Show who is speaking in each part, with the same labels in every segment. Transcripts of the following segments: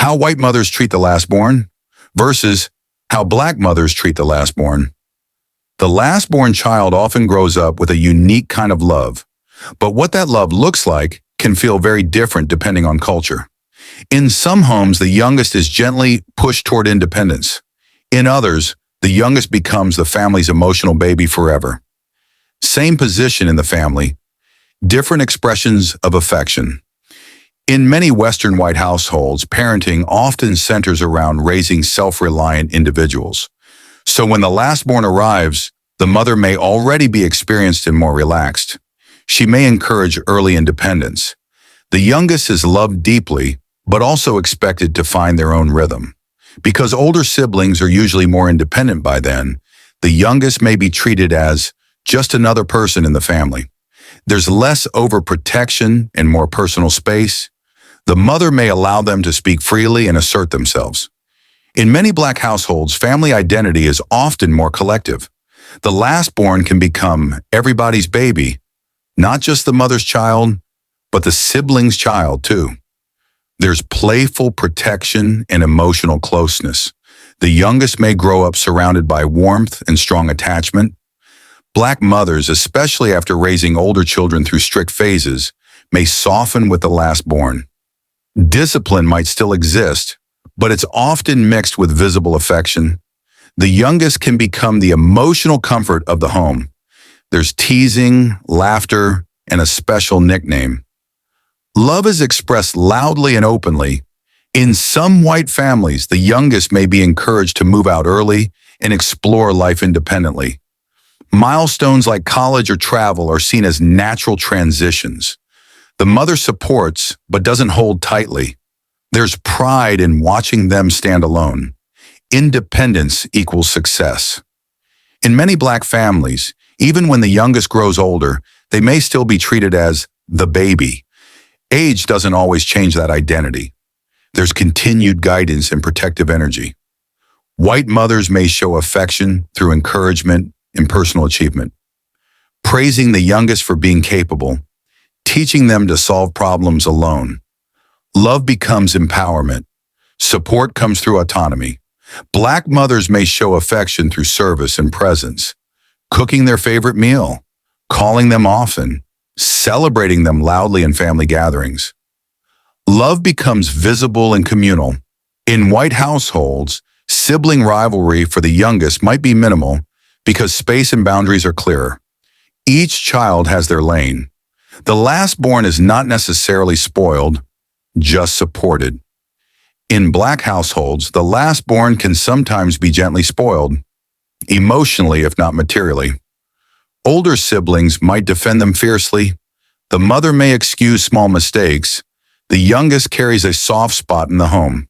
Speaker 1: How white mothers treat the lastborn versus how black mothers treat the lastborn. The lastborn child often grows up with a unique kind of love, but what that love looks like can feel very different depending on culture. In some homes, the youngest is gently pushed toward independence. In others, the youngest becomes the family's emotional baby forever. Same position in the family, different expressions of affection. In many Western white households, parenting often centers around raising self-reliant individuals. So when the lastborn arrives, the mother may already be experienced and more relaxed. She may encourage early independence. The youngest is loved deeply, but also expected to find their own rhythm. Because older siblings are usually more independent by then, the youngest may be treated as just another person in the family. There's less overprotection and more personal space. The mother may allow them to speak freely and assert themselves. In many black households, family identity is often more collective. The lastborn can become everybody's baby, not just the mother's child, but the sibling's child too. There's playful protection and emotional closeness. The youngest may grow up surrounded by warmth and strong attachment. Black mothers, especially after raising older children through strict phases, may soften with the lastborn. Discipline might still exist, but it's often mixed with visible affection. The youngest can become the emotional comfort of the home. There's teasing, laughter, and a special nickname. Love is expressed loudly and openly. In some white families, the youngest may be encouraged to move out early and explore life independently. Milestones like college or travel are seen as natural transitions. The mother supports, but doesn't hold tightly. There's pride in watching them stand alone. Independence equals success. In many black families, even when the youngest grows older, they may still be treated as the baby. Age doesn't always change that identity. There's continued guidance and protective energy. White mothers may show affection through encouragement and personal achievement, praising the youngest for being capable, teaching them to solve problems alone. Love becomes empowerment. Support comes through autonomy. Black mothers may show affection through service and presence, cooking their favorite meal, calling them often, celebrating them loudly in family gatherings. Love becomes visible and communal. In white households, sibling rivalry for the youngest might be minimal because space and boundaries are clearer. Each child has their lane. The lastborn is not necessarily spoiled, just supported. In black households, the lastborn can sometimes be gently spoiled, emotionally if not materially. Older siblings might defend them fiercely. The mother may excuse small mistakes. The youngest carries a soft spot in the home.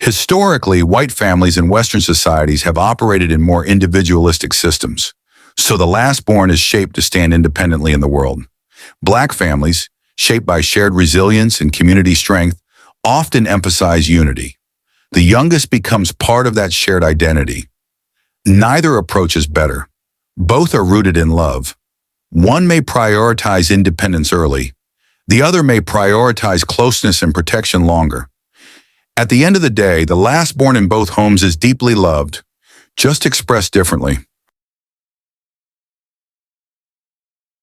Speaker 1: Historically, white families in Western societies have operated in more individualistic systems, so the lastborn is shaped to stand independently in the world. Black families, shaped by shared resilience and community strength, often emphasize unity. The youngest becomes part of that shared identity. Neither approach is better. Both are rooted in love. One may prioritize independence early. The other may prioritize closeness and protection longer. At the end of the day, the lastborn in both homes is deeply loved, just expressed differently.